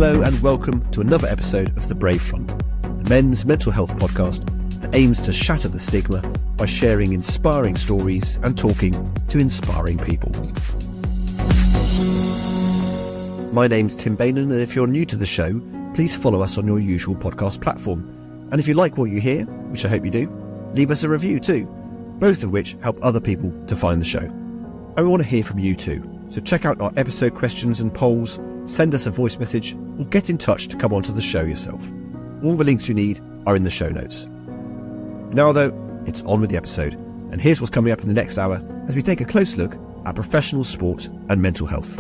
Hello and welcome to another episode of The Brave Front, the men's mental health podcast that aims to shatter the stigma by sharing inspiring stories and talking to inspiring people. My name's Tim Bainan, and if you're new to the show, please follow us on your usual podcast platform. And if you like what you hear, which I hope you do, leave us a review too, both of which help other people to find the show. And we want to hear from you too, so check out our episode questions and polls, send us a voice message, or get in touch to come onto the show yourself. All the links you need are in the show notes. Now though, it's on with the episode, and here's what's coming up in the next hour as we take a close look at professional sport and mental health.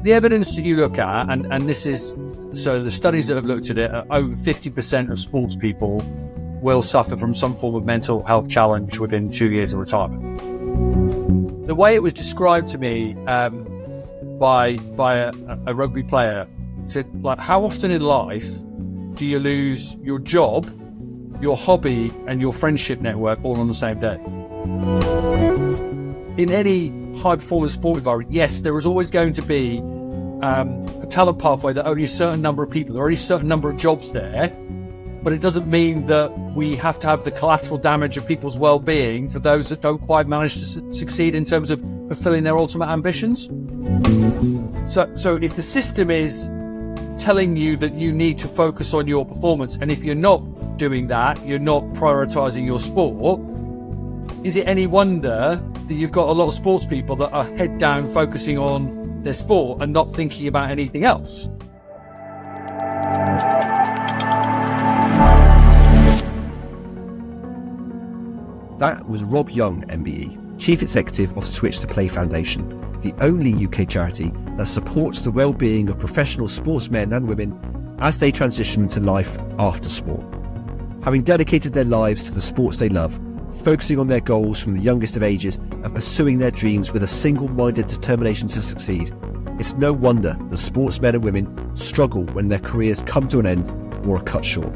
The evidence that you look at, and this is, so the studies that have looked at it, over 50% of sports people will suffer from some form of mental health challenge within 2 years of retirement. The way it was described to me by a rugby player, said, like, how often in life do you lose your job, your hobby, and your friendship network all on the same day? In any high-performance sport environment, yes, there is always going to be a talent pathway that only a certain number of people, there are only a certain number of jobs there, but it doesn't mean that we have to have the collateral damage of people's well-being for those that don't quite manage to succeed in terms of fulfilling their ultimate ambitions. So if the system is telling you that you need to focus on your performance, and if you're not doing that, you're not prioritising your sport, is it any wonder that you've got a lot of sports people that are head down focusing on their sport and not thinking about anything else? That was Rob Young MBE, Chief Executive of Switch to Play Foundation, the only UK charity that supports the well-being of professional sportsmen and women as they transition to life after sport. Having dedicated their lives to the sports they love, focusing on their goals from the youngest of ages and pursuing their dreams with a single-minded determination to succeed, it's no wonder the sportsmen and women struggle when their careers come to an end or are cut short.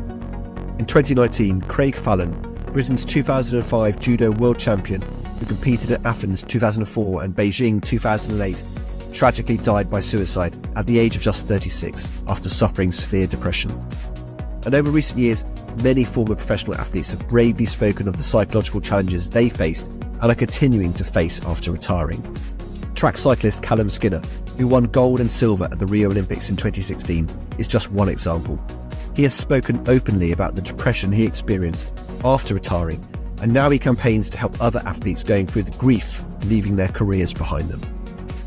In 2019, Craig Fallon, Britain's 2005 judo world champion, who competed at Athens 2004 and Beijing 2008, tragically died by suicide at the age of just 36 after suffering severe depression. And over recent years, many former professional athletes have bravely spoken of the psychological challenges they faced and are continuing to face after retiring. Track cyclist Callum Skinner, who won gold and silver at the Rio Olympics in 2016, is just one example. He has spoken openly about the depression he experienced after retiring, and now he campaigns to help other athletes going through the grief leaving their careers behind them.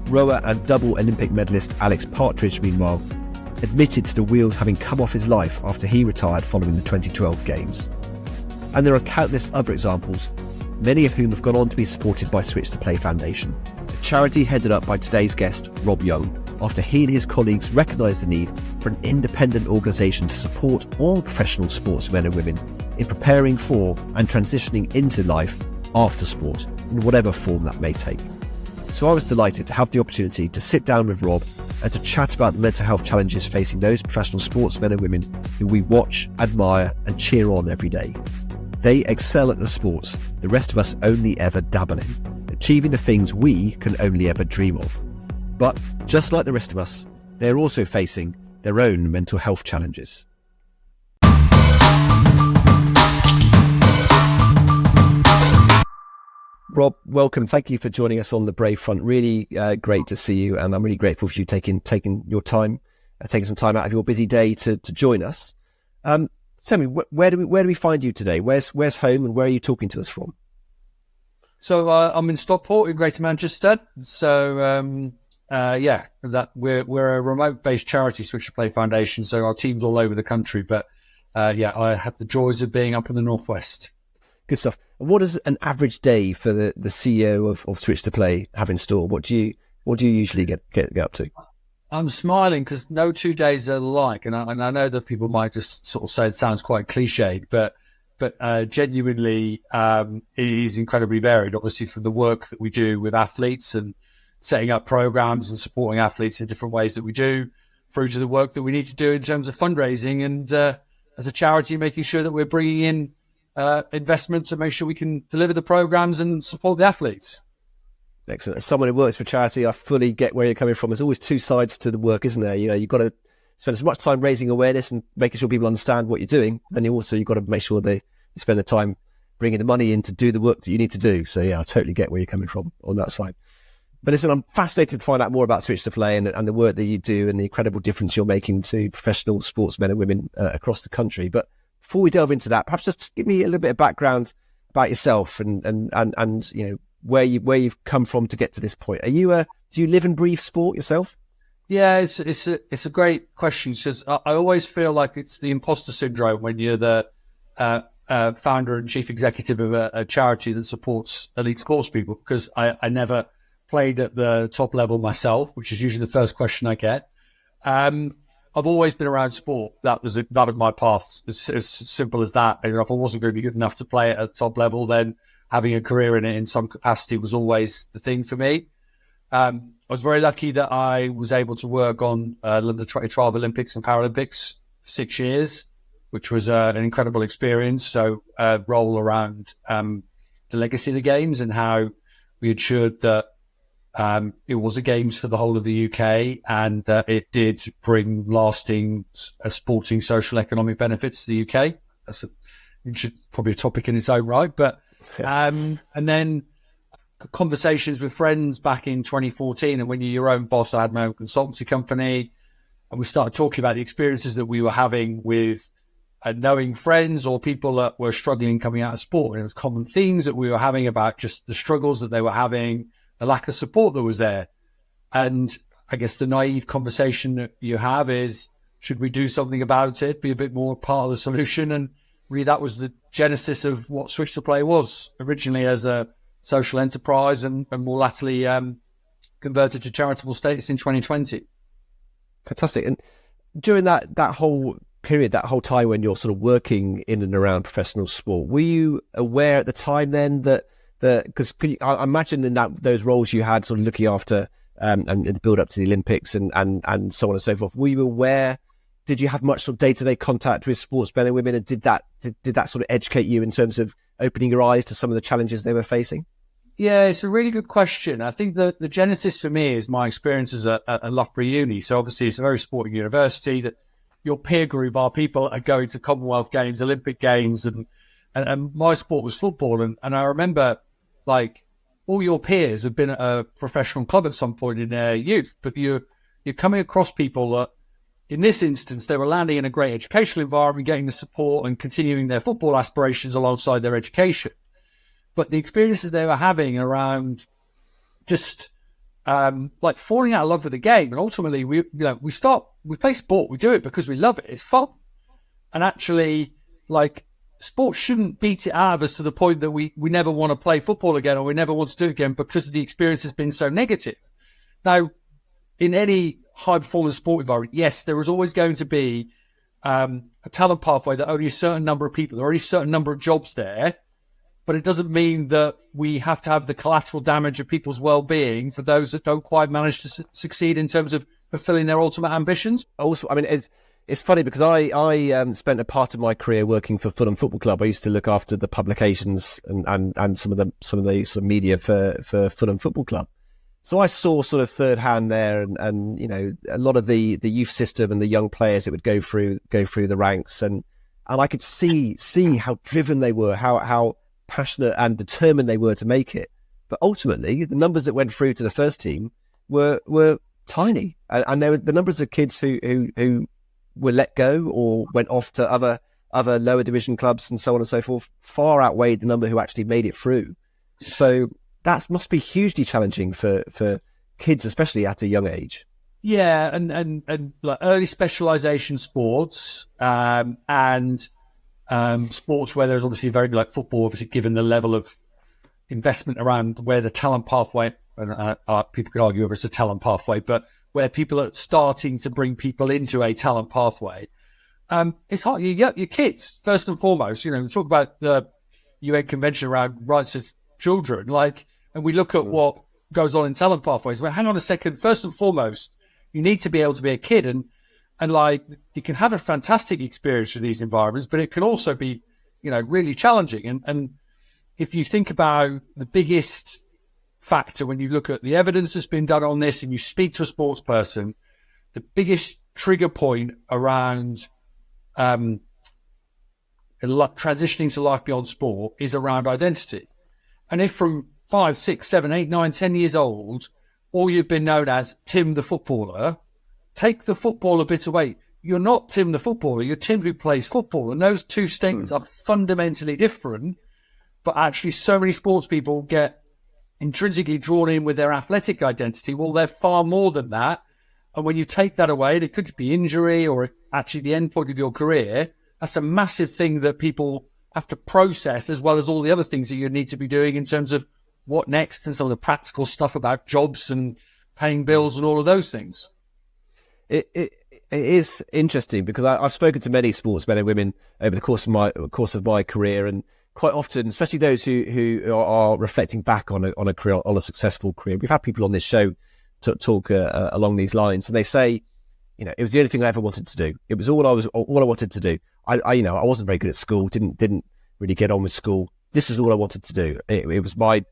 Rower and double Olympic medalist Alex Partridge, meanwhile, admitted to the wheels having come off his life after he retired following the 2012 Games. And there are countless other examples, many of whom have gone on to be supported by Switch to Play Foundation, a charity headed up by today's guest, Rob Young, after he and his colleagues recognised the need for an independent organisation to support all professional sportsmen and women in preparing for and transitioning into life after sport, in whatever form that may take. So I was delighted to have the opportunity to sit down with Rob and to chat about the mental health challenges facing those professional sportsmen and women who we watch, admire and cheer on every day. They excel at the sports the rest of us only ever dabble in, achieving the things we can only ever dream of. But just like the rest of us, they're also facing their own mental health challenges. Rob, welcome. Thank you for joining us on the Brave Front. Really great to see you, and I'm really grateful for you taking your time, taking some time out of your busy day to join us. Tell me, where do we find you today? Where's home, and where are you talking to us from? So I'm in Stockport in Greater Manchester. So we're a remote-based charity, Switch to Play Foundation. So our team's all over the country, but I have the joys of being up in the northwest. Good stuff. And what does an average day for the CEO of Switch to Play have in store? What do you usually get up to? I'm smiling because no 2 days are alike, and I know that people might just sort of say it sounds quite cliched, but genuinely it is incredibly varied. Obviously, from the work that we do with athletes and setting up programs and supporting athletes in different ways that we do, through to the work that we need to do in terms of fundraising and as a charity, making sure that we're bringing in investment to make sure we can deliver the programs and support the athletes. Excellent. As someone who works for charity, I fully get where you're coming from. There's always two sides to the work, isn't there? You've got to spend as much time raising awareness and making sure people understand what you're doing. Then you've got to make sure you spend the time bringing the money in to do the work that you need to do. So yeah, I totally get where you're coming from on that side. But listen, I'm fascinated to find out more about Switch to Play and the work that you do and the incredible difference you're making to professional sportsmen and women across the country. But before we delve into that, perhaps just give me a little bit of background about yourself and where you've come from to get to this point. Do you live and breathe sport yourself? Yeah, it's a great question, because I always feel like it's the imposter syndrome when you're the founder and chief executive of a charity that supports elite sports people, because I never played at the top level myself, which is usually the first question I get. I've always been around sport. That was my path. It's as simple as that. And if I wasn't going to be good enough to play at the top level, then having a career in it in some capacity was always the thing for me. I was very lucky that I was able to work on London 2012 Olympics and Paralympics for 6 years, which was an incredible experience. So role around the legacy of the games and how we ensured that it was a games for the whole of the UK, and it did bring lasting sporting, social, economic benefits to the UK. That's probably a topic in its own right. But and then conversations with friends back in 2014, and when you're your own boss, I had my own consultancy company, and we started talking about the experiences that we were having with knowing friends or people that were struggling coming out of sport. And it was common themes that we were having about just the struggles that they were having, the lack of support that was there. And I guess the naive conversation that you have is, should we do something about it, be a bit more part of the solution? And really that was the genesis of what Switch to Play was, originally as a social enterprise and more latterly converted to charitable status in 2020. Fantastic. And during that whole period, that whole time when you're sort of working in and around professional sport, were you aware at the time then that because I imagine in those roles you had sort of looking after and the build up to the Olympics and so on and so forth, were you aware, did you have much sort of day-to-day contact with sportsmen and women, and did that sort of educate you in terms of opening your eyes to some of the challenges they were facing? Yeah, it's a really good question. I think the genesis for me is my experiences at Loughborough Uni. So obviously it's a very sporting university. That your peer group are people that are going to Commonwealth Games, Olympic Games, and my sport was football. And I remember, like, all your peers have been at a professional club at some point in their youth, but you're coming across people that, in this instance, they were landing in a great educational environment, getting the support and continuing their football aspirations alongside their education. But the experiences they were having around just like falling out of love with the game, and ultimately we play sport, we do it because we love it, it's fun, and actually, like, sport shouldn't beat it out of us to the point that we never want to play football again, or we never want to do it again because the experience has been so negative. Now, in any high performance sport environment, yes, there is always going to be a talent pathway that only a certain number of people, there are only a certain number of jobs there, but it doesn't mean that we have to have the collateral damage of people's well-being for those that don't quite manage to succeed in terms of fulfilling their ultimate ambitions. Also, I mean, it's funny because I spent a part of my career working for Fulham Football Club. I used to look after the publications and some of the sort of media for Fulham Football Club. So I saw sort of third hand there, and a lot of the youth system and the young players that would go through the ranks, and I could see how driven they were, how passionate and determined they were to make it. But ultimately, the numbers that went through to the first team were tiny, and there were the numbers of kids who were let go or went off to other lower division clubs and so on and so forth far outweighed the number who actually made it through. So that must be hugely challenging for kids, especially at a young age. Yeah, and like early specialisation sports and sports where there's obviously very, like football, obviously given the level of investment around where the talent pathway, and people could argue whether it's a talent pathway, but where people are starting to bring people into a talent pathway, it's hard. Your kids, first and foremost, we talk about the UN Convention around rights of children, and we look at what goes on in talent pathways. Well, hang on a second. First and foremost, you need to be able to be a kid, and like, you can have a fantastic experience with these environments, but it can also be really challenging. And if you think about the biggest factor when you look at the evidence that's been done on this and you speak to a sports person, the biggest trigger point around transitioning to life beyond sport is around identity. And if from 5, 6, 7, 8, 9, 10 years old, all you've been known as Tim the footballer, take the footballer bit away. You're not Tim the footballer, you're Tim who plays football. And those two statements are fundamentally different. But actually, so many sports people get intrinsically drawn in with their athletic identity. Well, they're far more than that. And when you take that away, it could be injury or actually the end point of your career. That's a massive thing that people have to process, as well as all the other things that you need to be doing in terms of what next and some of the practical stuff about jobs and paying bills and all of those things. It is interesting because I've spoken to many sportsmen and women over the course of my career, and quite often, especially those who are reflecting back on a career, on a successful career. We've had people on this show talk along these lines, and they say, it was the only thing I ever wanted to do. It was all I wanted to do. I wasn't very good at school. Didn't really get on with school. This was all I wanted to do. It was my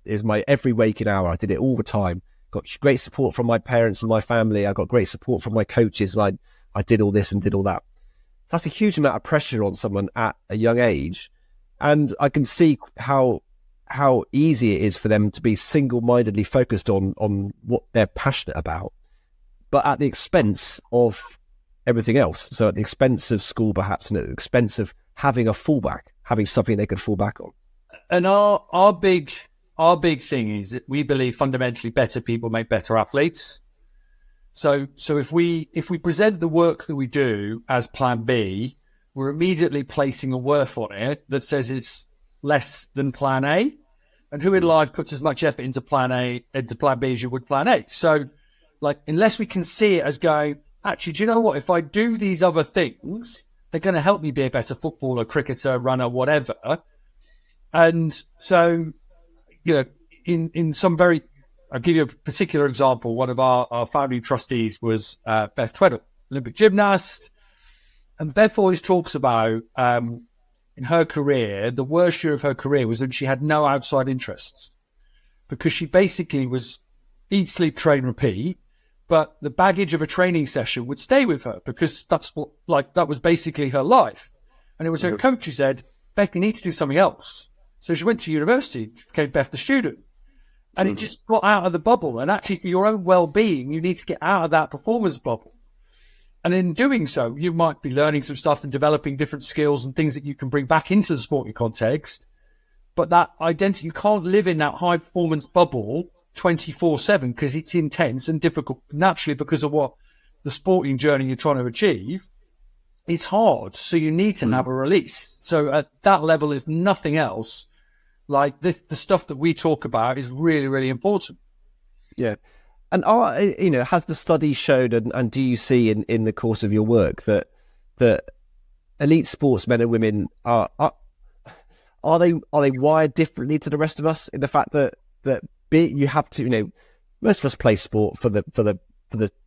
every waking hour. I did it all the time. Got great support from my parents and my family. I got great support from my coaches, and I did all this and did all that. That's a huge amount of pressure on someone at a young age, and I can see how easy it is for them to be single-mindedly focused on what they're passionate about, but at the expense of everything else. So at the expense of school, perhaps, and at the expense of having a fallback, having something they could fall back on. And our big thing is that we believe fundamentally better people make better athletes. So if we present the work that we do as plan B, we're immediately placing a worth on it that says it's less than plan A. And who in life puts as much effort into plan B as you would plan A? So unless we can see it as going, actually, do you know what? If I do these other things, they're going to help me be a better footballer, cricketer, runner, whatever. And so, in some I'll give you a particular example. One of our founding trustees was Beth Tweddle, Olympic gymnast. And Beth always talks about, in her career, the worst year of her career was when she had no outside interests, because she basically was eat, sleep, train, repeat. But the baggage of a training session would stay with her because that was basically her life. And it was her coach who said, Beth, you need to do something else. So she went to university, became Beth the student. And it just got out of the bubble. And actually, for your own well-being, you need to get out of that performance bubble. And in doing so, you might be learning some stuff and developing different skills and things that you can bring back into the sporting context. But that identity, you can't live in that high-performance bubble 24/7 because it's intense and difficult naturally because of what the sporting journey you're trying to achieve. It's hard. So you need to have a release. So at that level, if nothing else, like the stuff that we talk about is really, really important. Yeah. And have the studies showed, and do you see in the course of your work that elite sportsmen and women are they wired differently to the rest of us, in the fact that you have to, most of us play sport for the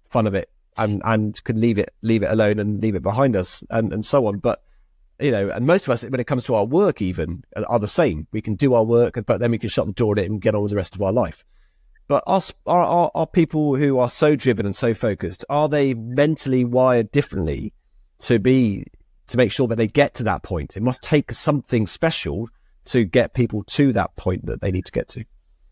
fun of it and can leave it alone and leave it behind us and so on. But, and most of us, when it comes to our work even, are the same. We can do our work, but then we can shut the door on it and get on with the rest of our life. But are people who are so driven and so focused, are they mentally wired differently to make sure that they get to that point? It must take something special to get people to that point that they need to get to.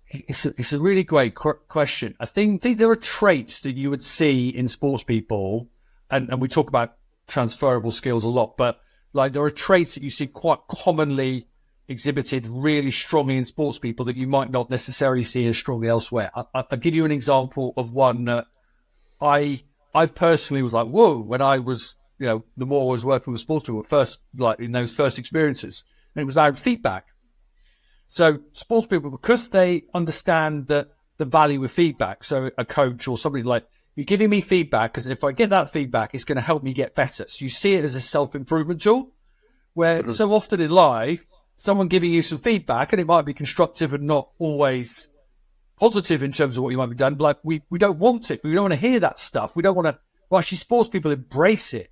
It's a really great question. I think there are traits that you would see in sports people, and we talk about transferable skills a lot, but there are traits that you see quite commonly exhibited really strongly in sports people that you might not necessarily see as strongly elsewhere. I'll give you an example of one that I personally was like, whoa, when I was, the more I was working with sports people at first, in those first experiences, and it was around feedback. So sports people, because they understand the value of feedback, so a coach or somebody you're giving me feedback, because if I get that feedback, it's going to help me get better. So you see it as a self-improvement tool, where so often in life, someone giving you some feedback, and it might be constructive and not always positive in terms of what you might be done, but we don't want it. We don't want to hear that stuff. We don't want to, actually sports people embrace it.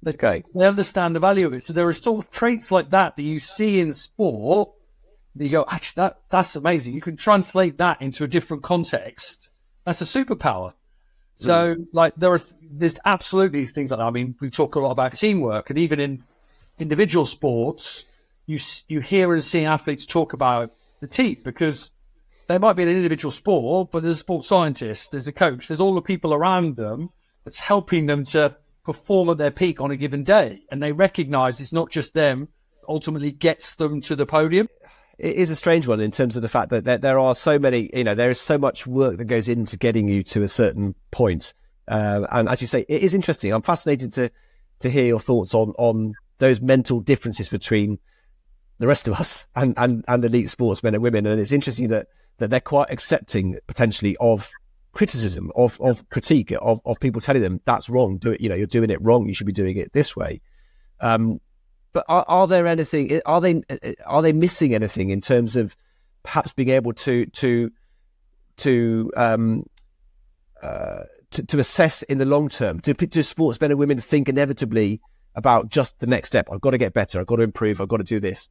They understand the value of it. So there are sort of traits like that you see in sport that you go, actually, that's amazing. You can translate that into a different context. That's a superpower. So like there's absolutely things like that. I mean, we talk a lot about teamwork, and even in individual sports, you hear and see athletes talk about the team, because they might be in an individual sport, but there's a sports scientist, there's a coach, there's all the people around them that's helping them to perform at their peak on a given day. And they recognize it's not just them, ultimately gets them to the podium. It is a strange one in terms of the fact that there are so many, there is so much work that goes into getting you to a certain point. And as you say, it is interesting. I'm fascinated to hear your thoughts on those mental differences between the rest of us and elite sportsmen and women. And it's interesting that they're quite accepting potentially of criticism, of critique, of people telling them that's wrong. Do it, you're doing it wrong. You should be doing it this way. But are there anything? Are they missing anything in terms of perhaps being able to assess in the long term? Do sportsmen and women think inevitably about just the next step? I've got to get better. I've got to improve. I've got to do this.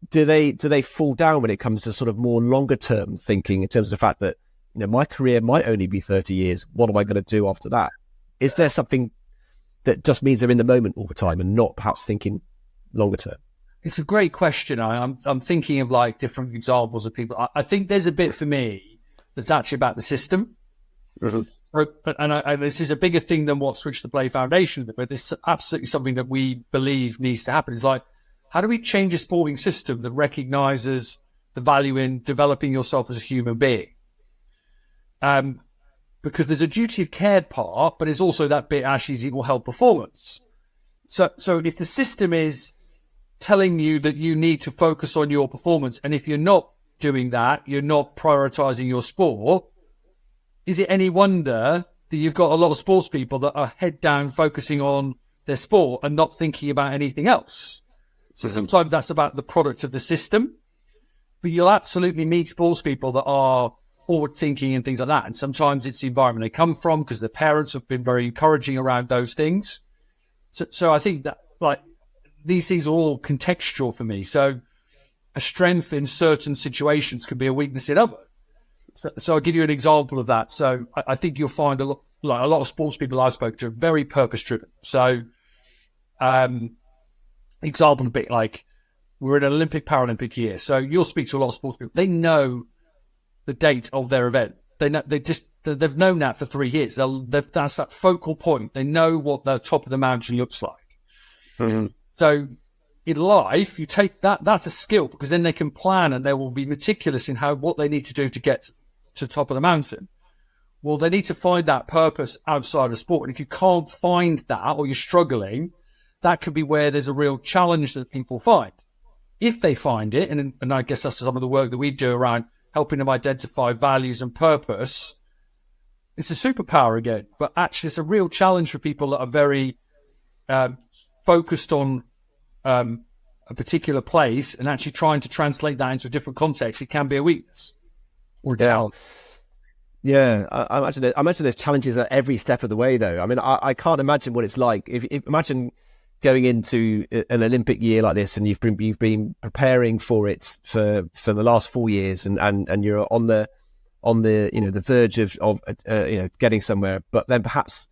Do they fall down when it comes to sort of more longer term thinking in terms of the fact that my career might only be 30 years. What am I going to do after that? Is there something that just means they're in the moment all the time and not perhaps thinking longer term? It's a great question. I'm thinking of like different examples of people. I think there's a bit for me that's actually about the system. And this is a bigger thing than what Switch to Play Foundation, but it's absolutely something that we believe needs to happen. It's like, how do we change a sporting system that recognizes the value in developing yourself as a human being? Because there's a duty of care part, but it's also that bit actually it will help performance. So if the system is telling you that you need to focus on your performance, and if you're not doing that, you're not prioritizing your sport, is it any wonder that you've got a lot of sports people that are head down focusing on their sport and not thinking about anything else? So sometimes that's about the product of the system, but you'll absolutely meet sports people that are forward thinking and things like that. And sometimes it's the environment they come from, because their parents have been very encouraging around those things. So I think that like these things are all contextual for me. So a strength in certain situations can be a weakness in others. So I'll give you an example of that. So I think you'll find a lot of sports people I spoke to are very purpose driven. So example a bit like we're in an Olympic Paralympic year. So you'll speak to a lot of sports people. They know the date of their event. They've known that for 3 years. That's that focal point. They know what the top of the mountain looks like. Mm-hmm. So in life, you take that's a skill, because then they can plan and they will be meticulous in what they need to do to get to the top of the mountain. Well, they need to find that purpose outside of sport. And if you can't find that, or you're struggling, that could be where there's a real challenge that people find. If they find it, and I guess that's some of the work that we do around helping them identify values and purpose, it's a superpower again. But actually, it's a real challenge for people that are very focused on a particular place, and actually trying to translate that into a different context. It can be a weakness or challenge. Yeah, I imagine there's challenges at every step of the way, though. I mean, I can't imagine what it's like. If imagine going into an Olympic year like this, and you've been preparing for it for the last 4 years, and you're on the the verge of getting somewhere, but then perhaps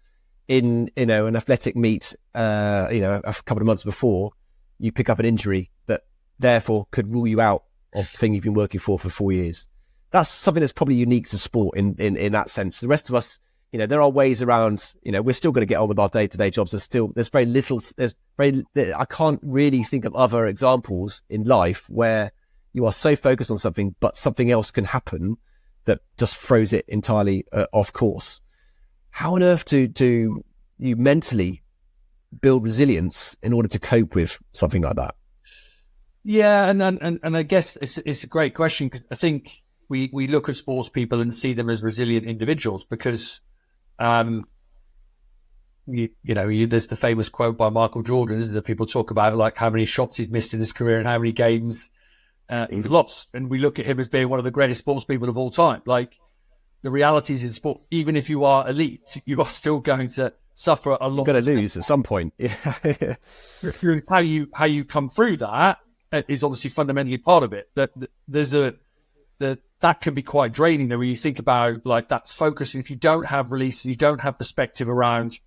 in an athletic meet a couple of months before, you pick up an injury that therefore could rule you out of the thing you've been working for 4 years. That's something that's probably unique to sport in that sense. The rest of us, there are ways around, we're still going to get on with our day-to-day jobs. There's very little, I can't really think of other examples in life where you are so focused on something, but something else can happen that just throws it entirely off course. How on earth do you mentally build resilience in order to cope with something like that? Yeah, and I guess it's a great question, because I think we look at sports people and see them as resilient individuals, because there's the famous quote by Michael Jordan, isn't there? People talk about like how many shots he's missed in his career and how many games he's lost, and we look at him as being one of the greatest sports people of all time. Like, the reality is in sport, even if you are elite, you are still going to suffer a lot. You're going to lose at some point. How you come through that is obviously fundamentally part of it. That can be quite draining though when you think about like that focus. If you don't have release, you don't have perspective around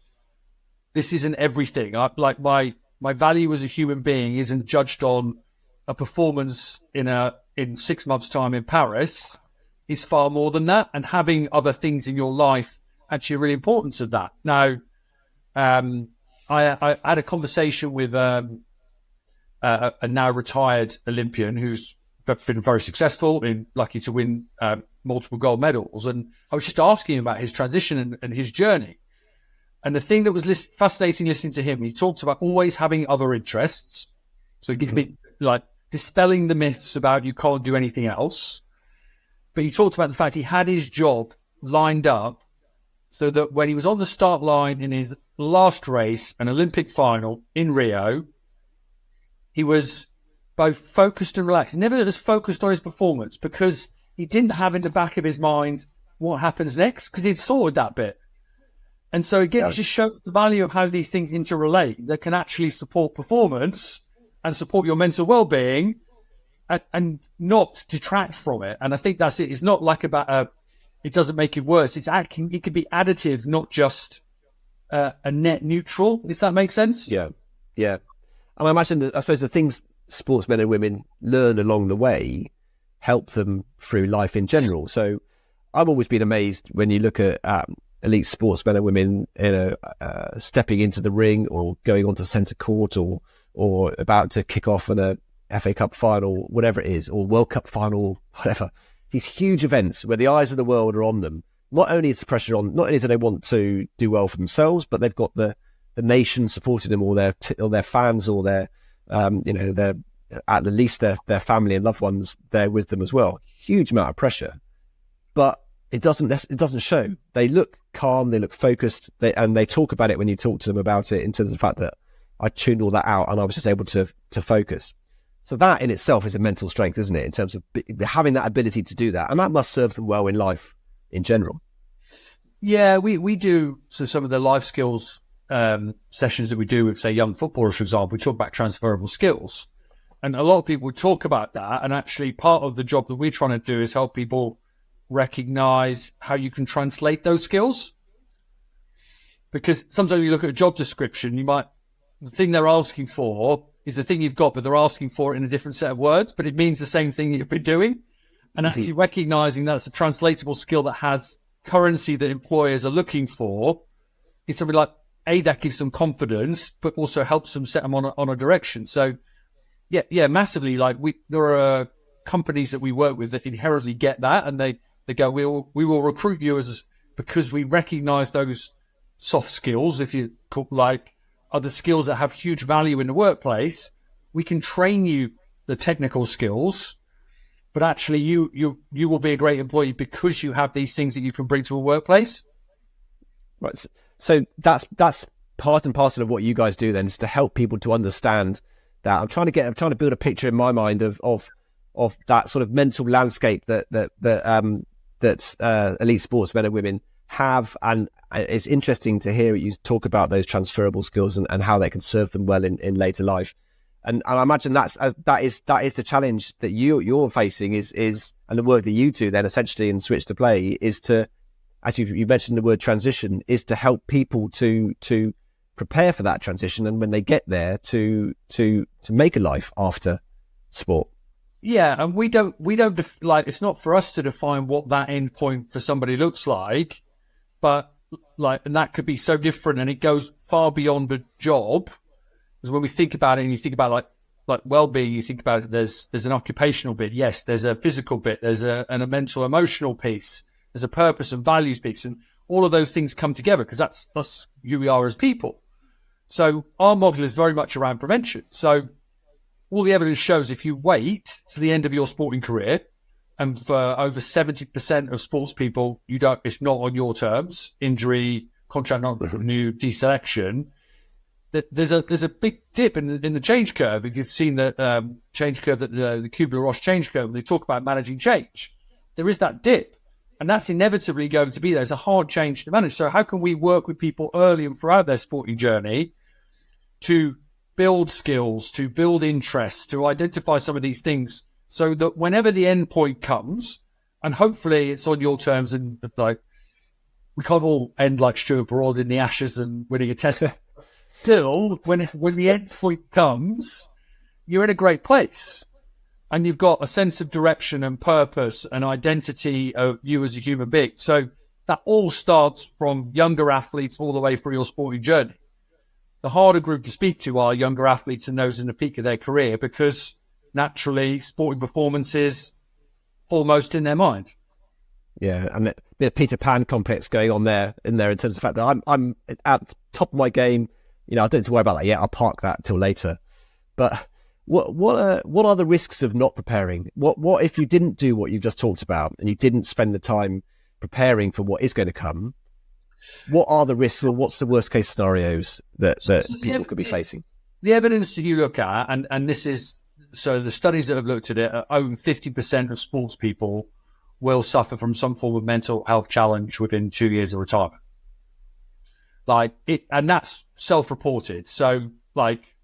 this isn't everything. Like my value as a human being isn't judged on a performance in 6 months' time in Paris. It's far more than that, and having other things in your life actually are really important to that. Now, I had a conversation with a now retired Olympian who's been very successful, been lucky to win multiple gold medals, and I was just asking him about his transition and his journey. And the thing that was fascinating listening to him, he talked about always having other interests. So it could be like dispelling the myths about you can't do anything else. But he talked about the fact he had his job lined up so that when he was on the start line in his last race, an Olympic final in Rio, he was both focused and relaxed. He never was focused on his performance because he didn't have in the back of his mind what happens next because he'd sorted that bit. And so again, it just shows the value of how these things interrelate that can actually support performance and support your mental well-being and not detract from it. And I think that's it. It's not like about it doesn't make it worse. It could be additive, not just a net neutral. Does that make sense? Yeah. And I imagine that, I suppose the things sportsmen and women learn along the way help them through life in general. So I've always been amazed when you look at elite sportsmen and women, stepping into the ring or going onto centre court or about to kick off in a FA Cup final, whatever it is, or World Cup final, whatever. These huge events where the eyes of the world are on them. Not only is the pressure on, not only do they want to do well for themselves, but they've got the nation supporting them, or their fans, or their, their at the least their family and loved ones there with them as well. Huge amount of pressure, but it doesn't show. They look calm, they look focused, and they talk about it when you talk to them about it in terms of the fact that I tuned all that out and I was just able to focus. So that in itself is a mental strength, isn't it? In terms of having that ability to do that, and that must serve them well in life in general. Yeah, we do. So some of the life skills sessions that we do with, say, young footballers, for example, we talk about transferable skills. And a lot of people talk about that. And actually part of the job that we're trying to do is help people recognize how you can translate those skills. Because sometimes you look at a job description, the thing they're asking for is the thing you've got, but they're asking for it in a different set of words, but it means the same thing you've been doing. And actually recognizing that's a translatable skill that has currency that employers are looking for is something like, that gives them confidence, but also helps them set them on a direction. So yeah, massively. Like there are companies that we work with that inherently get that, and they go, we will recruit you because we recognize those soft skills, if you call, like, are the skills that have huge value in the workplace. We can train you the technical skills, but actually you will be a great employee because you have these things that you can bring to a workplace. Right. So that's part and parcel of what you guys do then, is to help people to understand that. I'm trying to build a picture in my mind of that sort of mental landscape that elite sportsmen and women have, and it's interesting to hear you talk about those transferable skills and how they can serve them well in later life. And I imagine that is the challenge that you're facing is and the work that you do then essentially in Switch to Play is to, as you mentioned the word transition, is to help people to prepare for that transition, and when they get there to make a life after sport. Yeah, and we don't it's not for us to define what that end point for somebody looks like, but and that could be so different, and it goes far beyond the job. Because when we think about it, and you think about like well-being, you think about it, there's an occupational bit, yes, there's a physical bit, there's a mental emotional piece, there's a purpose and values piece, and all of those things come together because that's who we are as people. So our model is very much around prevention. So all the evidence shows if you wait to the end of your sporting career, and for over 70% of sports people, it's not on your terms, injury, contract not renewed, deselection, that there's a big dip in the change curve. If you've seen the change curve, the Kubler-Ross change curve, they talk about managing change. There is that dip. And that's inevitably going to be there. It's a hard change to manage. So how can we work with people early and throughout their sporting journey to build skills, to build interests, to identify some of these things so that whenever the end point comes, and hopefully it's on your terms, and like, we can't all end like Stuart Broad in the Ashes and winning a test. Still, when the end point comes, you're in a great place. And you've got a sense of direction and purpose and identity of you as a human being. So that all starts from younger athletes all the way through your sporting journey. The harder group to speak to are younger athletes and those in the peak of their career, because naturally sporting performance is foremost in their mind. Yeah, and a bit of Peter Pan complex going on there in terms of the fact that I'm at the top of my game. I don't have to worry about that yet. I'll park that till later. But what are the risks of not preparing? What if you didn't do what you've just talked about and you didn't spend the time preparing for what is going to come? What are the risks, or what's the worst case scenarios that people could be facing? The evidence that you look at, and this is, so the studies that have looked at it, over 50% of sports people will suffer from some form of mental health challenge within 2 years of retirement. And that's self-reported. So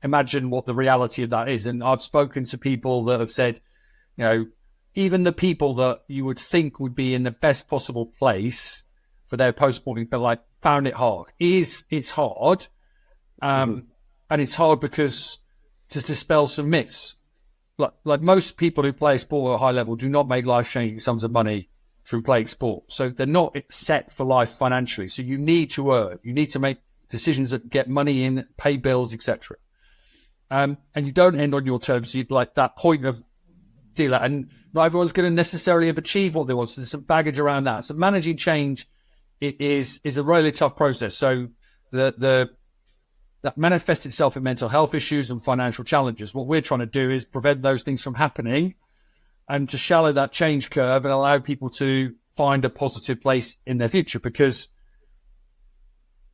imagine what the reality of that is. And I've spoken to people that have said, even the people that you would think would be in the best possible place for their post-sporting, but found it hard. It's hard. And it's hard because to dispel some myths. Like most people who play sport at a high level do not make life-changing sums of money through playing sport. So they're not set for life financially. So you need to earn. You need to make decisions that get money in, pay bills, etc. And you don't end on your terms. You'd that point of dealer, and not everyone's going to necessarily have achieved what they want. So there's some baggage around that. So managing change is a really tough process. So that manifests itself in mental health issues and financial challenges. What we're trying to do is prevent those things from happening, and to shallow that change curve and allow people to find a positive place in their future. Because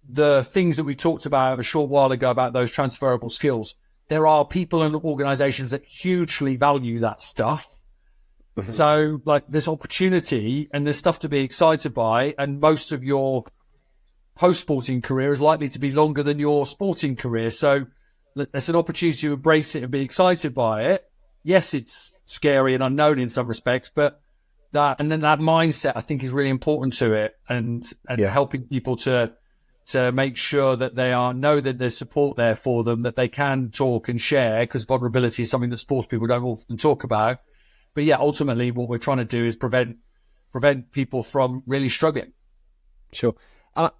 the things that we talked about a short while ago about those transferable skills, there are people and organizations that hugely value that stuff. So there's opportunity and there's stuff to be excited by. And most of your post-sporting career is likely to be longer than your sporting career. So there's an opportunity to embrace it and be excited by it. Yes, it's scary and unknown in some respects, but that mindset, I think, is really important to it, and helping people to make sure that they know that there's support there for them, that they can talk and share, because vulnerability is something that sports people don't often talk about. But yeah, ultimately what we're trying to do is prevent people from really struggling. Sure. I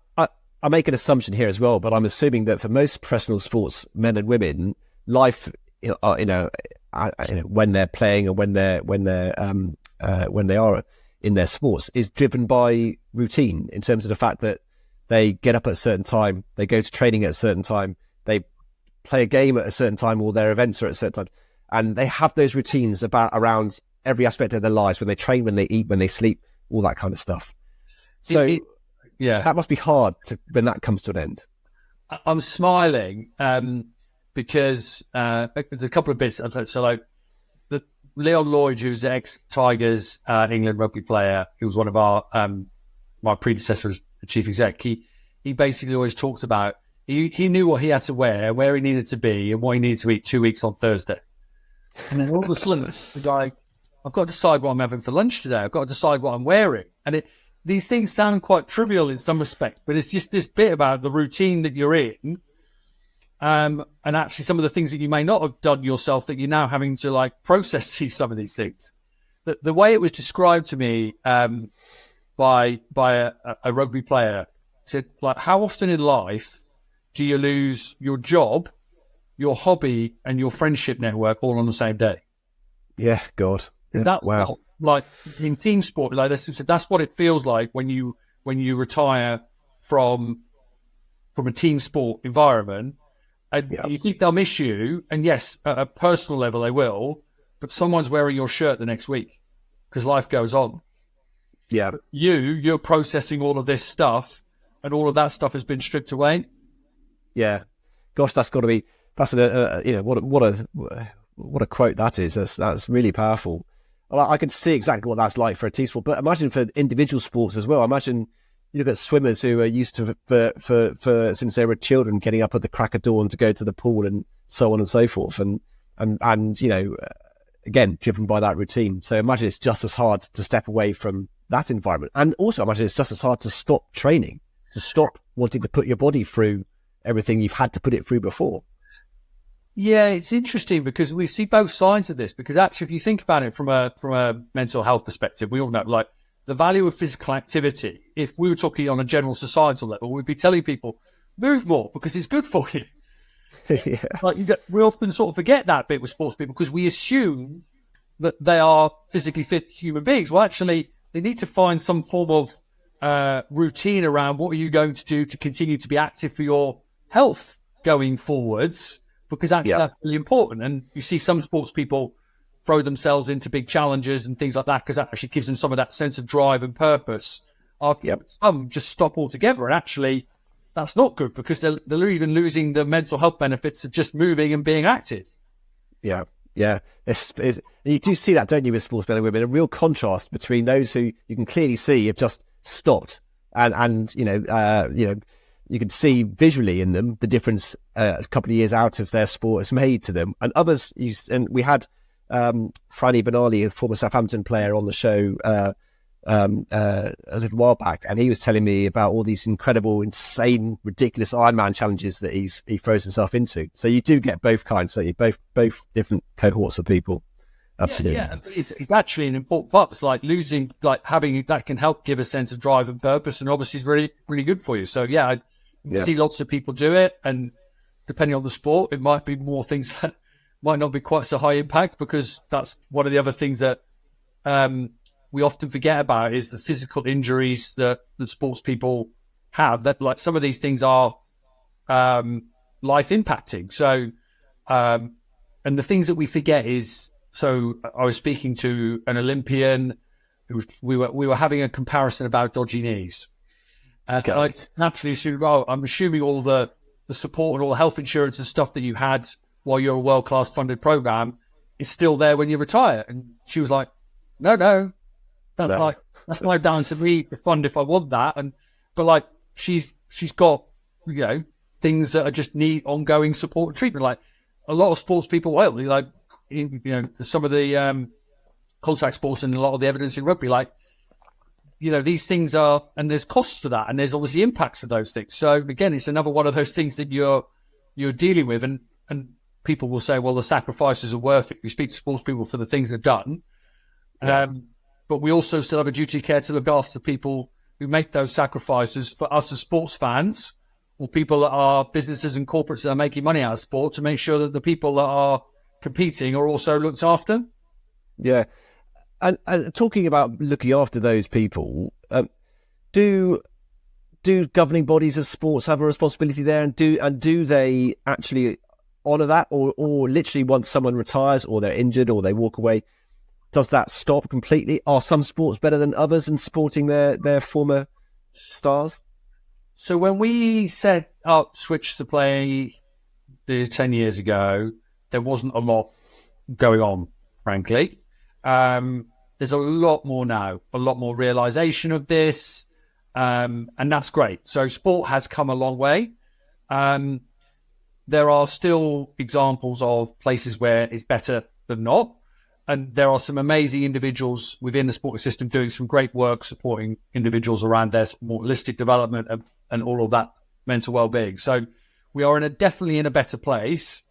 make an assumption here as well, but I'm assuming that for most professional sports men and women, life, when they're playing and when they are in their sports, is driven by routine, in terms of the fact that they get up at a certain time, they go to training at a certain time, they play a game at a certain time, or their events are at a certain time, and they have those routines around every aspect of their lives, when they train, when they eat, when they sleep, all that kind of stuff. So that must be hard when that comes to an end. I'm smiling because there's a couple of bits. So Leon Lloyd, who's ex-Tigers England rugby player, who was one of our my predecessor as chief exec, he basically always talks about, he knew what he had to wear, where he needed to be, and what he needed to eat 2 weeks on Thursday. And then all of a sudden, the guy, I've got to decide what I'm having for lunch today. I've got to decide what I'm wearing. And these things sound quite trivial in some respect, but it's just this bit about the routine that you're in, and actually some of the things that you may not have done yourself that you're now having to process some of these things. The way it was described to me by a rugby player, said, how often in life do you lose your job, your hobby, and your friendship network all on the same day? Yeah, God. Yeah. That's in team sport, that's what it feels like when you retire from a team sport environment. And you think they'll miss you, and yes, at a personal level they will, but someone's wearing your shirt the next week because life goes on. Yeah. But you're processing all of this stuff, and all of that stuff has been stripped away. Yeah. Gosh, that's got to be, what a quote that is. That's really powerful. Well, I can see exactly what that's like for a team sport, but imagine for individual sports as well. Imagine you look at swimmers who are used to for since they were children getting up at the crack of dawn to go to the pool and so on and so forth, and again driven by that routine. So imagine it's just as hard to step away from that environment, and also imagine it's just as hard to stop training, to stop wanting to put your body through everything you've had to put it through before. Yeah, it's interesting because we see both sides of this. Because actually, if you think about it from a mental health perspective, we all know like the value of physical activity. If we were talking on a general societal level, we'd be telling people move more because it's good for you. Yeah. Like we often sort of forget that bit with sports people because we assume that they are physically fit human beings. Well, actually, they need to find some form of routine around what are you going to do to continue to be active for your health going forwards. Because actually that's really important. And you see some sports people throw themselves into big challenges and things like that because that actually gives them some of that sense of drive and purpose. Some just stop altogether. And actually, that's not good because they're even losing the mental health benefits of just moving and being active. Yeah. You do see that, don't you, with sportsmen and women? A real contrast between those who you can clearly see have just stopped and you can see visually in them the difference a couple of years out of their sport has made to them. And others, and we had Franny Benali, a former Southampton player, on the show a little while back, and he was telling me about all these incredible, insane, ridiculous Ironman challenges that he throws himself into. So you do get both kinds, so you both different cohorts of people. Absolutely. Yeah. It's actually an important part. It's like having that can help give a sense of drive and purpose, and obviously is really, really good for you. So I see lots of people do it, and depending on the sport, it might be more things that might not be quite so high impact, because that's one of the other things that we often forget about is the physical injuries that sports people have. That like some of these things are life impacting. So, and the things that we forget is. So I was speaking to an Olympian. We were having a comparison about dodgy knees. And I naturally assumed, I'm assuming all the support and all the health insurance and stuff that you had while you're a world-class funded program is still there when you retire. And she was like, no, that's not down to me to fund if I want that. But like she's got, things that are just need ongoing support and treatment. Like a lot of sports people, some of the contact sports and a lot of the evidence in rugby, these things are, and there's costs to that, and there's obviously impacts of those things. So again, it's another one of those things that you're dealing with, and people will say, well, the sacrifices are worth it. You speak to sports people for the things they've done, but we also still have a duty of care to look after people who make those sacrifices for us as sports fans, or people that are businesses and corporates that are making money out of sport, to make sure that the people that are competing are also looked after. Yeah. And talking about looking after those people, do governing bodies of sports have a responsibility there, and do they actually honour that, or literally once someone retires or they're injured or they walk away, does that stop completely? Are some sports better than others in supporting their former stars? So when we set up Switch to Play 10 years ago, there wasn't a lot going on, frankly. There's a lot more now, a lot more realization of this, and that's great. So sport has come a long way. There are still examples of places where it's better than not, and there are some amazing individuals within the sporting system doing some great work supporting individuals around their more holistic development and all of that mental well-being. So we are definitely in a better place.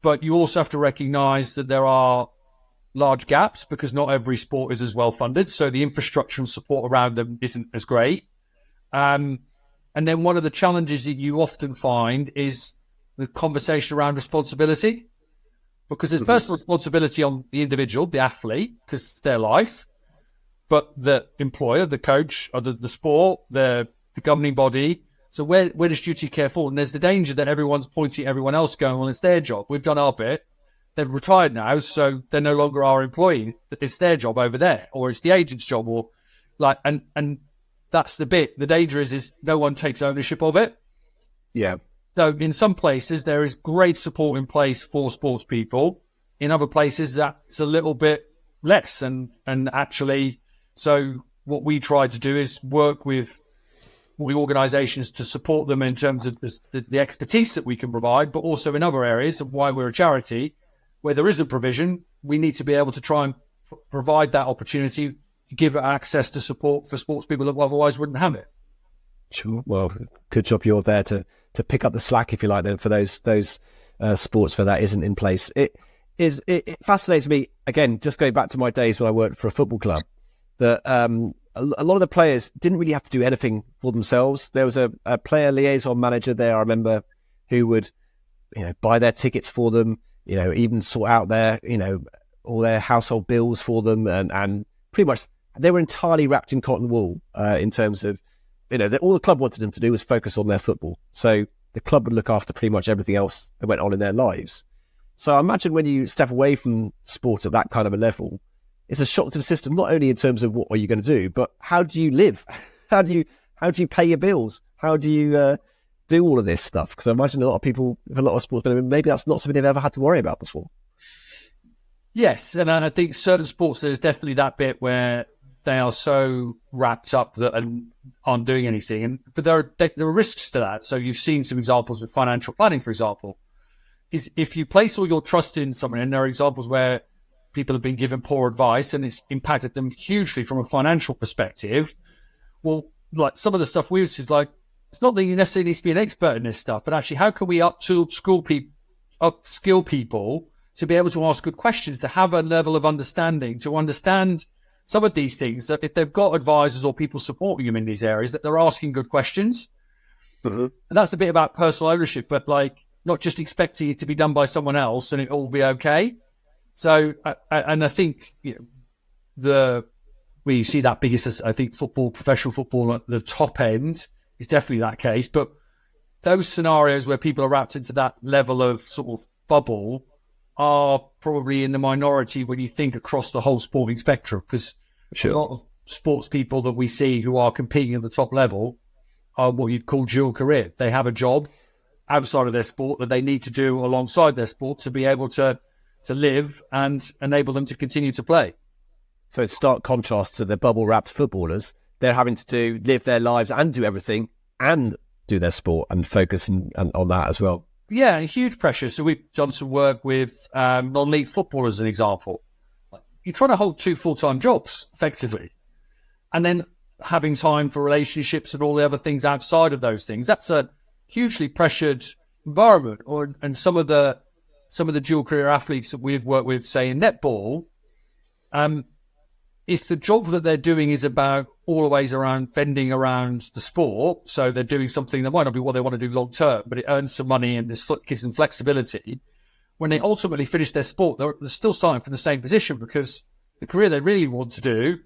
But you also have to recognise that there are large gaps, because not every sport is as well funded. So the infrastructure and support around them isn't as great. And then one of the challenges that you often find is the conversation around responsibility, because there's personal responsibility on the individual, the athlete, because it's their life, but the employer, the coach, or the sport, the governing body. So where does duty of care fall? And there's the danger that everyone's pointing at everyone else going, well, it's their job. We've done our bit. They've retired now, so they're no longer our employee. It's their job over there, or it's the agent's job, or and that's the bit. The danger is no one takes ownership of it. Yeah. So in some places, there is great support in place for sports people. In other places, that's a little bit less. And actually, so what we try to do is work with the organisations to support them in terms of the expertise that we can provide, but also in other areas of why we're a charity, where there is a provision, we need to be able to try and provide that opportunity to give access to support for sports people that otherwise wouldn't have it. Sure. Well, good job you're there to pick up the slack, if you like, then for those sports where that isn't in place. It fascinates me, again, just going back to my days when I worked for a football club, that a lot of the players didn't really have to do anything for themselves. There was a player liaison manager there, I remember, who would, buy their tickets for them, even sort out their, all their household bills for them, and pretty much they were entirely wrapped in cotton wool in terms of, all the club wanted them to do was focus on their football. So the club would look after pretty much everything else that went on in their lives. So I imagine when you step away from sport at that kind of a level, it's a shock to the system, not only in terms of what are you going to do, but how do you live? How do you pay your bills? How do you do all of this stuff? Because I imagine a lot of people, a lot of sportsmen, maybe that's not something they've ever had to worry about before. Yes, and I think certain sports, there's definitely that bit where they are so wrapped up that and aren't doing anything. But there are risks to that. So you've seen some examples with financial planning, for example. Is if you place all your trust in someone, and there are examples where people have been given poor advice and it's impacted them hugely from a financial perspective. Well, like some of the stuff we've seen, like, it's not that you necessarily need to be an expert in this stuff, but actually how can we upskill people to be able to ask good questions, to have a level of understanding, to understand some of these things, that if they've got advisors or people supporting them in these areas, that they're asking good questions. Mm-hmm. And that's a bit about personal ownership, but like not just expecting it to be done by someone else and it all be okay. So, and I think we see that biggest, I think, professional football at the top end is definitely that case. But those scenarios where people are wrapped into that level of sort of bubble are probably in the minority when you think across the whole sporting spectrum, because a lot of sports people that we see who are competing at the top level are what you'd call dual career. They have a job outside of their sport that they need to do alongside their sport to be able to live and enable them to continue to play. So it's stark contrast to the bubble-wrapped footballers. They're having to live their lives and do everything and do their sport and focus on that as well. Yeah, and huge pressure. So we've done some work with non-league footballers, as an example. You're trying to hold 2 full-time jobs, effectively, and then having time for relationships and all the other things outside of those things. That's a hugely pressured environment. And some of the dual career athletes that we've worked with, say in netball, it's the job that they're doing is about always around bending around the sport. So they're doing something that might not be what they want to do long term, but it earns some money and this gives them flexibility. When they ultimately finish their sport, they're still starting from the same position, because the career they really want to do,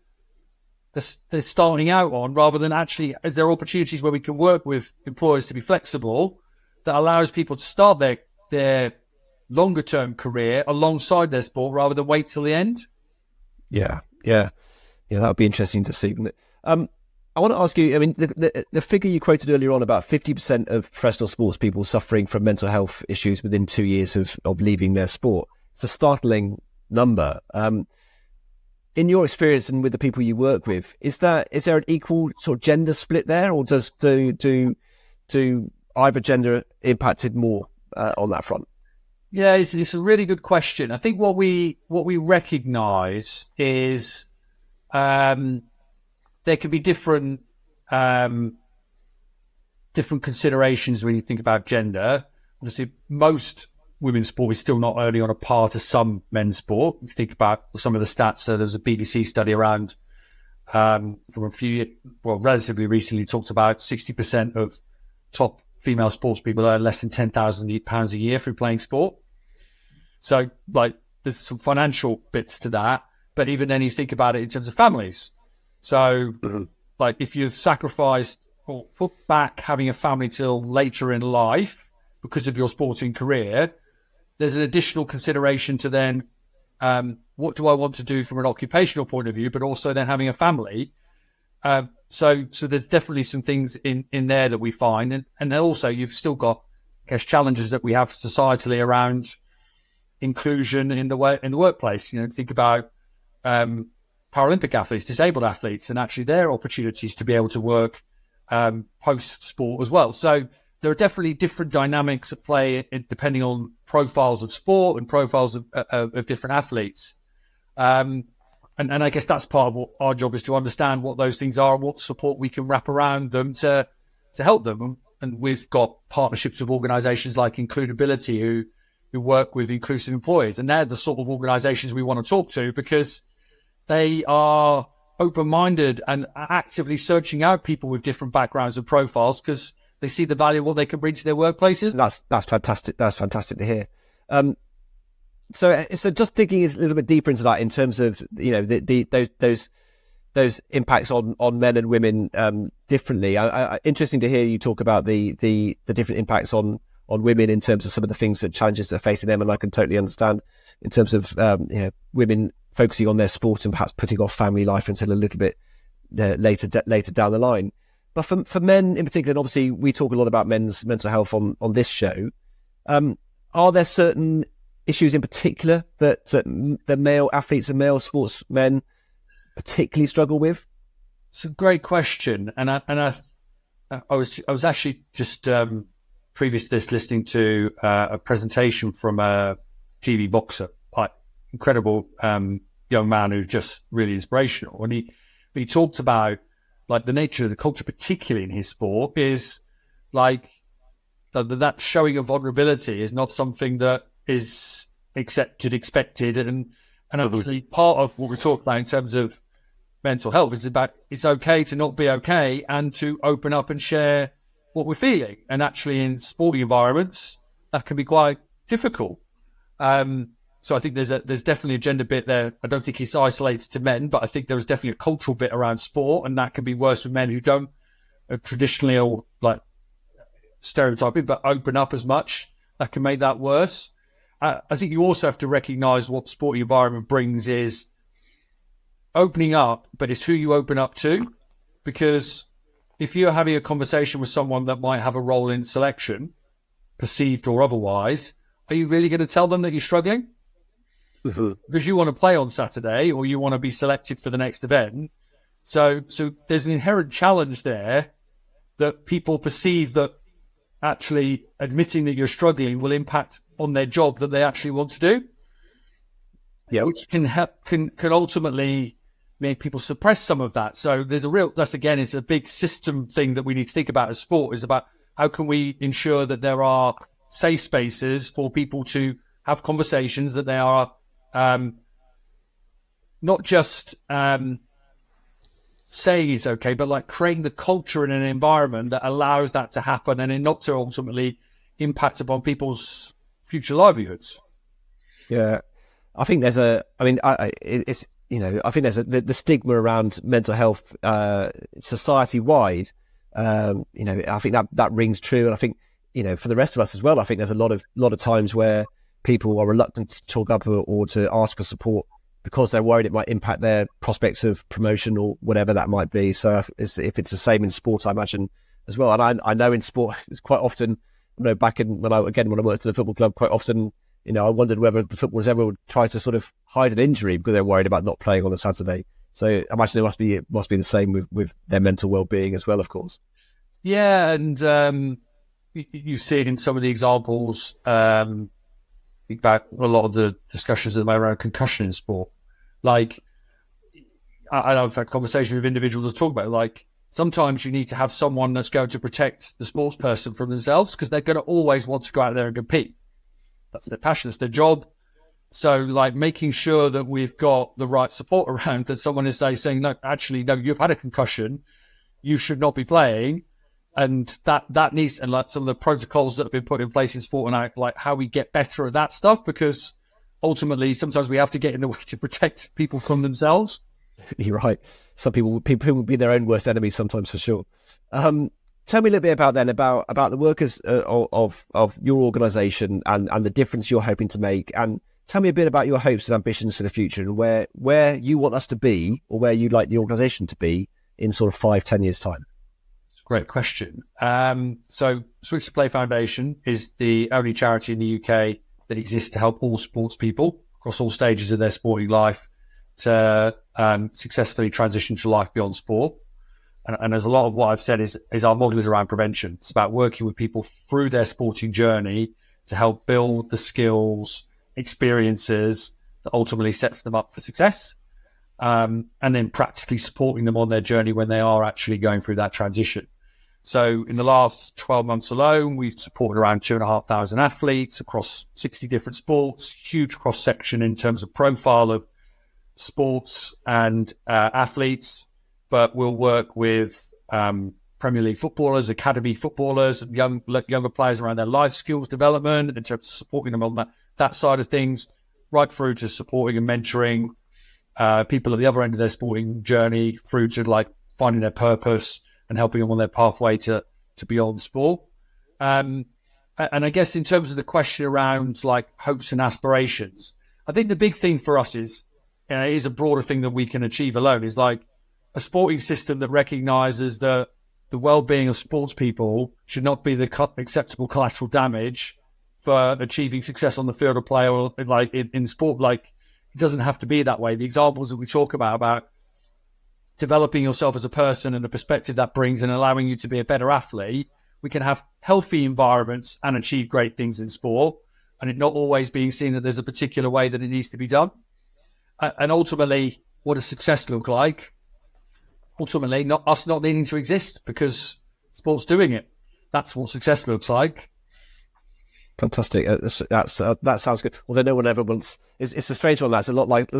they're starting out on, rather than actually, is there opportunities where we can work with employers to be flexible that allows people to start their longer term career alongside their sport rather than wait till the end? Yeah, that would be interesting to see. I want to ask you, I mean, the figure you quoted earlier on about 50% of professional sports people suffering from mental health issues within 2 years of leaving their sport. It's a startling number. In your experience and with the people you work with, is there an equal sort of gender split there, or do either gender impacted more on that front? Yeah, it's a really good question. I think what we recognise is there can be different considerations when you think about gender. Obviously, most women's sport is still not only on a par to some men's sport. If you think about some of the stats, so there was a BBC study around from relatively recently, talked about 60% of top female sports people earn less than £10,000 a year through playing sport. So, like, there's some financial bits to that. But even then, you think about it in terms of families. So, like, if you've sacrificed or put back having a family till later in life because of your sporting career, there's an additional consideration to then, what do I want to do from an occupational point of view, but also then having a family. So there's definitely some things in there that we find. And then also you've still got, I guess, challenges that we have societally around inclusion in the workplace. You know, think about Paralympic athletes, disabled athletes, and actually their opportunities to be able to work post-sport as well. So there are definitely different dynamics at play depending on profiles of sport and profiles of different athletes. And I guess that's part of what our job is, to understand what those things are and what support we can wrap around them to help them. And we've got partnerships with organisations like Includability who work with inclusive employees. And they're the sort of organisations we want to talk to, because they are open-minded and actively searching out people with different backgrounds and profiles, because they see the value of what they can bring to their workplaces. That's fantastic. That's fantastic to hear. So just digging a little bit deeper into that, in terms of, you know, those impacts on men and women differently. Interesting to hear you talk about the different impacts on women in terms of some of the things that challenges that are facing them, and I can totally understand in terms of women focusing on their sport and perhaps putting off family life until a little bit later down the line. But for men in particular, and obviously we talk a lot about men's mental health on this show, are there certain issues in particular that the male athletes and male sportsmen particularly struggle with? It's a great question, and I was actually just previous to this listening to a presentation from a TV boxer, like incredible young man who's just really inspirational, and he talked about like the nature of the culture, particularly in his sport, is like that showing of vulnerability is not something that is expected, and obviously part of what we're talking about in terms of mental health is about it's okay to not be okay and to open up and share what we're feeling. And actually in sporting environments, that can be quite difficult. So I think there's definitely a gender bit there. I don't think it's isolated to men, but I think there's definitely a cultural bit around sport, and that can be worse with men who don't traditionally, or like stereotyping, but open up as much. That can make that worse. I think you also have to recognise what sporting environment brings is opening up, but it's who you open up to. Because if you're having a conversation with someone that might have a role in selection, perceived or otherwise, are you really going to tell them that you're struggling? Because you want to play on Saturday, or you want to be selected for the next event. So there's an inherent challenge there that people perceive that actually admitting that you're struggling will impact on their job that they actually want to do. Yeah, which can ultimately make people suppress some of that. So there's it's a big system thing that we need to think about as sport, is about how can we ensure that there are safe spaces for people to have conversations, that they are not just saying it's okay, but like creating the culture in an environment that allows that to happen, and then not to ultimately impact upon people's future livelihoods. Yeah, I think there's the stigma around mental health society wide. I think that rings true, and I think for the rest of us as well. I think there's a lot of times where people are reluctant to talk up or to ask for support because they're worried it might impact their prospects of promotion or whatever that might be. So if it's the same in sport, I imagine as well. And I know in sport, it's quite often, back in when I worked at the football club, quite often, I wondered whether the footballers ever would try to sort of hide an injury because they're worried about not playing on a Saturday. So I imagine it must be the same with their mental well-being as well, of course. Yeah, and you see it in some of the examples. Think about a lot of the discussions that around concussion in sport. Like, I've had conversations with individuals that talk about, like, sometimes you need to have someone that's going to protect the sports person from themselves, because they're going to always want to go out there and compete. That's their passion, it's their job. So, like, making sure that we've got the right support around, that someone is saying, no, you've had a concussion, you should not be playing. And that needs, and like some of the protocols that have been put in place in sport, and like how we get better at that stuff, because ultimately sometimes we have to get in the way to protect people from themselves. You're right. Some people will be their own worst enemies sometimes, for sure. Tell me a little bit about the work of your organisation and the difference you're hoping to make, and tell me a bit about your hopes and ambitions for the future, and where you want us to be, or where you'd like the organisation to be in sort of 5-10 years time. Great question. So Switch to Play Foundation is the only charity in the UK that exists to help all sports people across all stages of their sporting life to successfully transition to life beyond sport. And as a lot of what I've said is our model is around prevention. It's about working with people through their sporting journey to help build the skills, experiences that ultimately sets them up for success. And then practically supporting them on their journey when they are actually going through that transition. So in the last 12 months alone, we've supported around 2,500 athletes across 60 different sports, huge cross-section in terms of profile of sports and athletes. But we'll work with Premier League footballers, academy footballers, younger players around their life skills development in terms of supporting them on that side of things, right through to supporting and mentoring people at the other end of their sporting journey through to like finding their purpose and helping them on their pathway to beyond sport. And I guess in terms of the question around like hopes and aspirations, I think the big thing for us is, and it is a broader thing that we can achieve alone, is like a sporting system that recognises that the well-being of sports people should not be the acceptable collateral damage for achieving success on the field of play or like in sport. Like, it doesn't have to be that way. The examples that we talk about developing yourself as a person and the perspective that brings and allowing you to be a better athlete, we can have healthy environments and achieve great things in sport, and it not always being seen that there's a particular way that it needs to be done. And ultimately, what does success look like? Ultimately, not us not needing to exist because sport's doing it. That's what success looks like. Fantastic. That sounds good. Although no one ever wants. It's a strange one. That's a lot like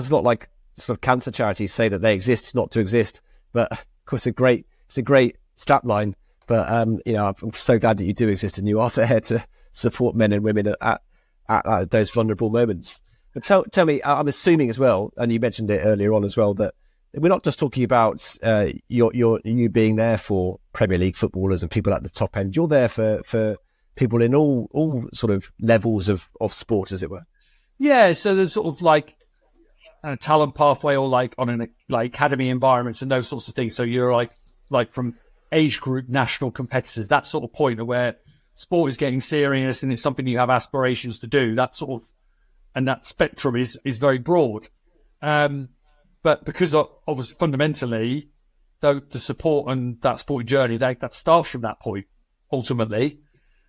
sort of cancer charities say that they exist not to exist. But of course, it's a great strapline. But I'm so glad that you do exist and you are there to support men and women at those vulnerable moments. But tell me, I'm assuming as well, and you mentioned it earlier on as well, that we're not just talking about you being there for Premier League footballers and people at the top end. You're there for people in all sort of levels of sport, as it were. Yeah, so there's sort of like a talent pathway or like on an like academy environments and those sorts of things. So you're like from age group national competitors, that sort of point where sport is getting serious and it's something you have aspirations to do. That sort of, and that spectrum is very broad. But because obviously fundamentally, though, the support and that sporting journey, that starts from that point, ultimately.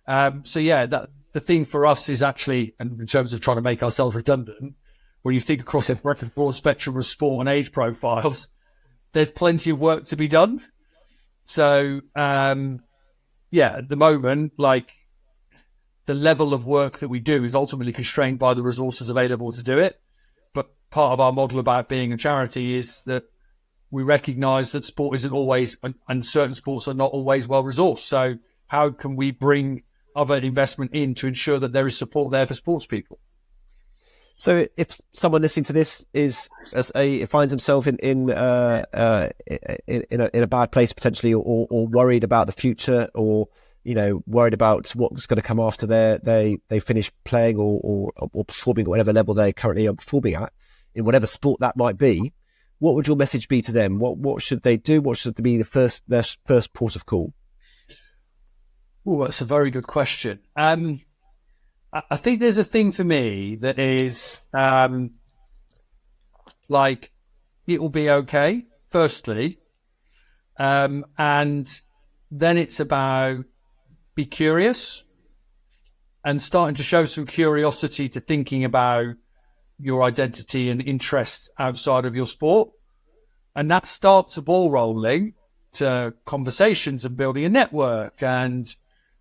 So yeah, that the thing for us is actually, and in terms of trying to make ourselves redundant, when you think across a broad spectrum of sport and age profiles, there's plenty of work to be done. So at the moment, like the level of work that we do is ultimately constrained by the resources available to do it. But part of our model about being a charity is that we recognise that sport isn't always, and certain sports are not always well resourced. So how can we bring other investment in to ensure that there is support there for sports people? So if someone listening to this finds himself in a bad place potentially, or worried about the future, or worried about what's going to come after they finish playing or performing at whatever level they currently are performing at, in whatever sport that might be, what would your message be to them? What should they do? What should be their first port of call? Oh, that's a very good question. I think there's a thing for me that is like, it will be okay, firstly. And then it's about be curious and starting to show some curiosity to thinking about your identity and interests outside of your sport. And that starts a ball rolling to conversations and building a network and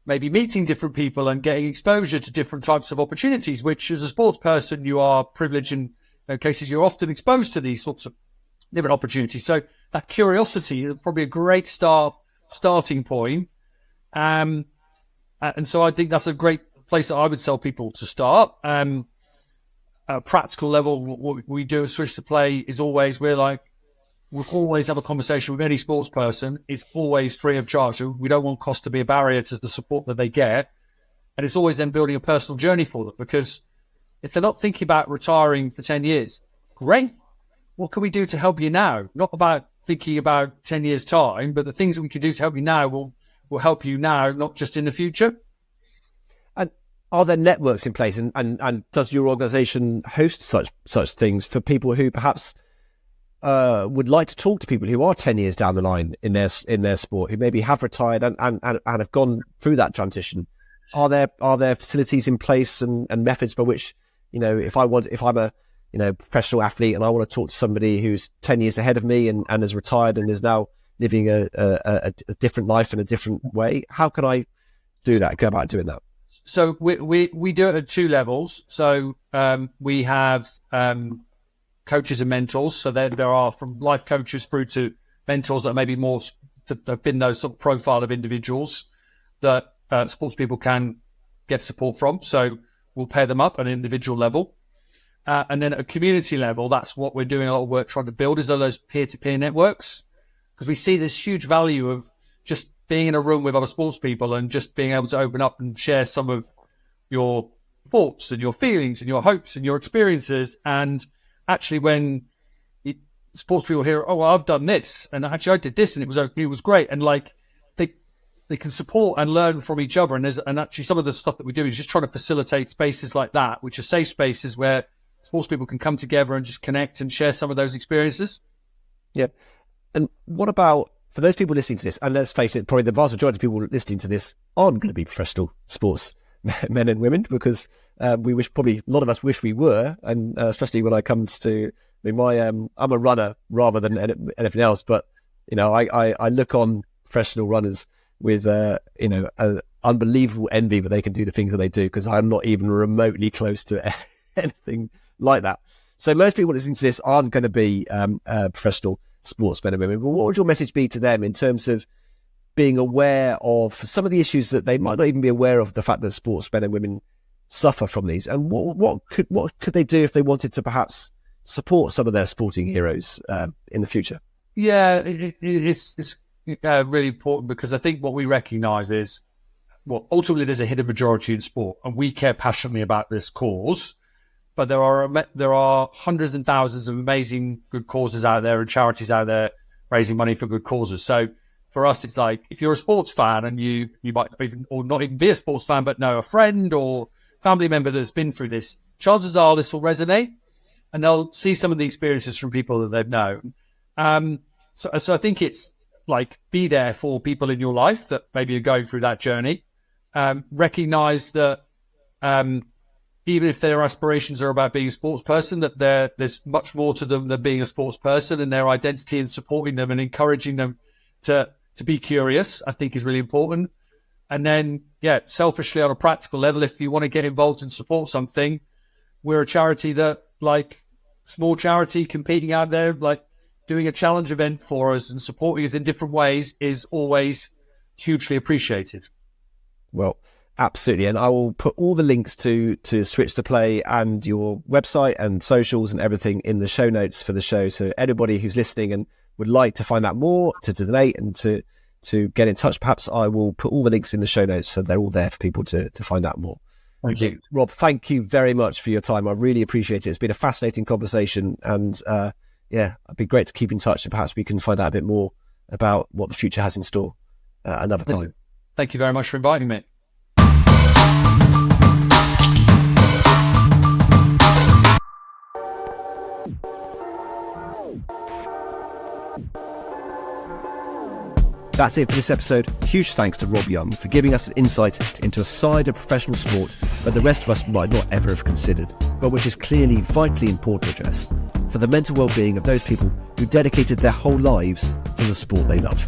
maybe meeting different people and getting exposure to different types of opportunities, which as a sports person, you are privileged in cases. You're often exposed to these sorts of different opportunities. So that curiosity is probably a great starting point. And so I think that's a great place that I would tell people to start. At a practical level, what we do at Switch to Play is always, we'll always have a conversation with any sports person. It's always free of charge. So we don't want cost to be a barrier to the support that they get. And it's always then building a personal journey for them, because if they're not thinking about retiring for 10 years, great. What can we do to help you now? Not about thinking about 10 years' time, but the things that we can do to help you now will help you now, not just in the future. And are there networks in place? And does your organisation host such things for people who perhaps would like to talk to people who are 10 years down the line in their sport, who maybe have retired and have gone through that transition, are there facilities in place and methods by which, if I'm a professional athlete and I want to talk to somebody who's 10 years ahead of me and has retired and is now living a different life in a different way, how can I go about doing that? So we do it at 2 levels. So we have coaches and mentors. So there are from life coaches through to mentors that maybe more that have been those sort of profile of individuals that sports people can get support from. So we'll pair them up at an individual level. And then at a community level, that's what we're doing a lot of work trying to build, is those peer-to-peer networks. Because we see this huge value of just being in a room with other sports people and just being able to open up and share some of your thoughts and your feelings and your hopes and your experiences. And actually when sports people hear, oh, well, I've done this and actually I did this and it was great. And like they can support and learn from each other. And actually some of the stuff that we do is just trying to facilitate spaces like that, which are safe spaces where sports people can come together and just connect and share some of those experiences. Yeah. And what about, for those people listening to this, and let's face it, probably the vast majority of people listening to this aren't going to be professional sports men and women, because we wish, probably a lot of us wish we were. And especially when I come to, I'm a runner rather than anything else, but, I look on professional runners with, unbelievable envy that they can do the things that they do, because I'm not even remotely close to anything like that. So most people listening to this aren't going to be professional sportsmen and women. But what would your message be to them in terms of being aware of some of the issues that they might not even be aware of, the fact that sportsmen and women suffer from these? And what could they do if they wanted to perhaps support some of their sporting heroes in the future? Yeah, it's really important, because I think what we recognise is, well, ultimately there's a hidden majority in sport, and we care passionately about this cause. But there are hundreds and thousands of amazing good causes out there and charities out there raising money for good causes. So for us, it's like, if you're a sports fan and you might even, or not even be a sports fan, but know a friend or family member that's been through this, chances are this will resonate, and they'll see some of the experiences from people that they've known. So I think it's like, be there for people in your life that maybe are going through that journey. Recognize that even if their aspirations are about being a sports person, that there's much more to them than being a sports person, and their identity, and supporting them and encouraging them to be curious, I think, is really important. And then, selfishly on a practical level, if you want to get involved and support something, we're a charity that, like, small charity competing out there, like doing a challenge event for us and supporting us in different ways is always hugely appreciated. Well, absolutely. And I will put all the links to Switch to Play and your website and socials and everything in the show notes for the show. So anybody who's listening and would like to find out more, to donate and to get in touch, perhaps I will put all the links in the show notes, so they're all there for people to find out more. Thank you. Rob, thank you very much for your time. I really appreciate it. It's been a fascinating conversation, and it'd be great to keep in touch, and perhaps we can find out a bit more about what the future has in store another time. Thank you very much for inviting me. That's it for this episode. Huge thanks to Rob Young for giving us an insight into a side of professional sport that the rest of us might not ever have considered, but which is clearly vitally important to address for the mental well-being of those people who dedicated their whole lives to the sport they love.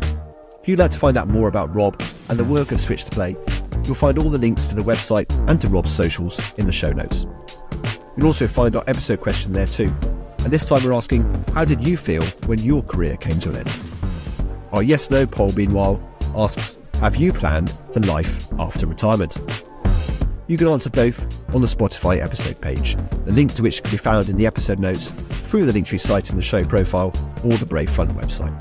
If you'd like to find out more about Rob and the work of Switch to Play, you'll find all the links to the website and to Rob's socials in the show notes. You'll also find our episode question there too. And this time we're asking, how did you feel when your career came to an end? Our yes-no poll, meanwhile, asks, have you planned for life after retirement? You can answer both on the Spotify episode page, the link to which can be found in the episode notes, through the Linktree site in the show profile, or the Brave Front website.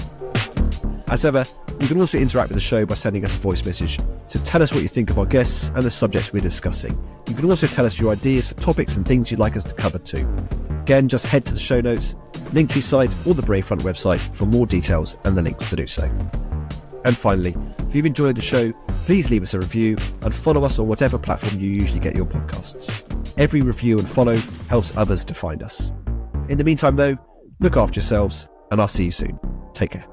As ever, you can also interact with the show by sending us a voice message. So tell us what you think of our guests and the subjects we're discussing. You can also tell us your ideas for topics and things you'd like us to cover too. Again, just head to the show notes, Linktree site, or the Brave Front website for more details and the links to do so. And finally, if you've enjoyed the show, please leave us a review and follow us on whatever platform you usually get your podcasts. Every review and follow helps others to find us. In the meantime though, look after yourselves and I'll see you soon. Take care.